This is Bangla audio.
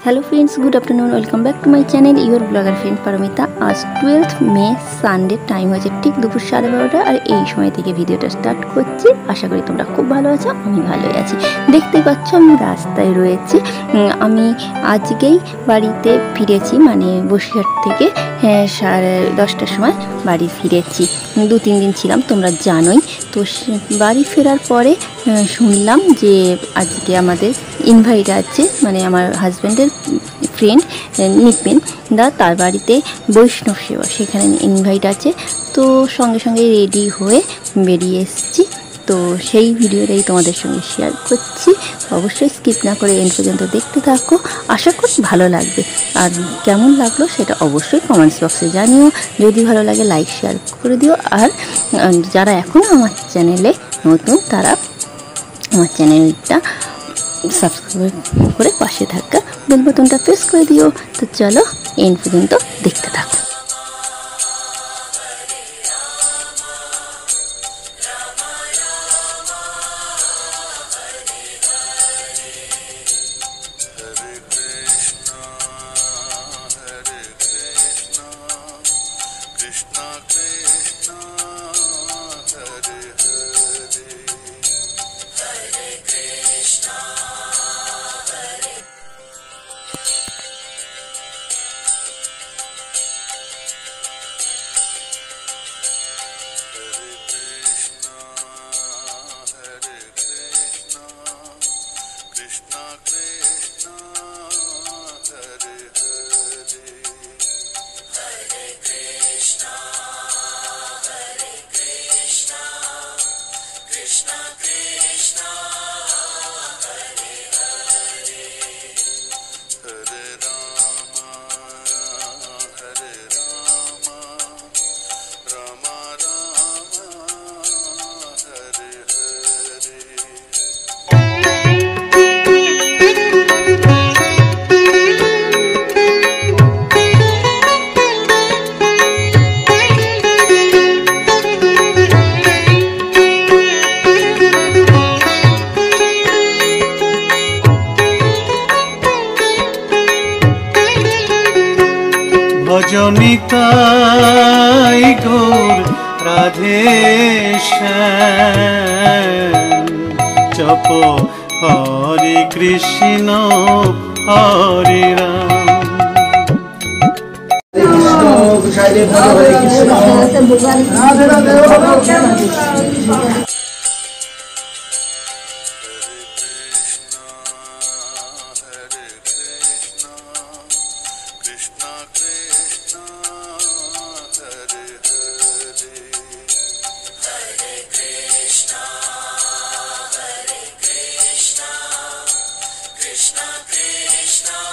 Hello friends, good afternoon, welcome back to my channel your blogger friend Paramita. आज 12 मे सानडे, टाइम हो ठीक দুপুর 12:30 और এই সময় থেকে ভিডিওটা স্টার্ট করছি। আশা করি তোমরা খুব ভালো আছো, আমি ভালোই আছি। দেখতেই পাচ্ছ আমি রাস্তায় রয়েছি। আমি আজকেই বাড়িতে ফিরেছি, মানে বসিরহাট থেকে 10:30টার সময় বাড়ি ফিরেছি। 2-3 দিন ছিলাম, তোমরা জানোই। তো বাড়ি ফেরার পরে শুনলাম যে আজকে আমাদের ইনভাইট আছে, মানে আমার হাজব্যান্ডের ফ্রেন্ড নিকবেন দা, তার বাড়িতে বৈষ্ণব সেবা, সেখানে ইনভাইট আছে। তো সঙ্গে সঙ্গে রেডি হয়ে বেরিয়ে এসেছি। তো সেই ভিডিওটাই তোমাদের সঙ্গে শেয়ার করছি। অবশ্যই স্কিপ না করে এন্ড পর্যন্ত দেখতে থাকো, আশা করি ভালো লাগবে। আর কেমন লাগলো সেটা অবশ্যই কমেন্টস বক্সে জানিও। যদি ভালো লাগে লাইক শেয়ার করে দিও। আর যারা এখনও আমার চ্যানেলে নতুন, তারা আমার চ্যানেলটা সাবস্ক্রাইব করে পাশে থাকা বেল বাটনটা প্রেস করে দিও। তো চলো এন্ড পর্যন্ত দেখতে থাকো। ভজনিতাই গৌর রাধেশ্যাম, জপ হরে কৃষ্ণ হরে রাম। Krishna Krishna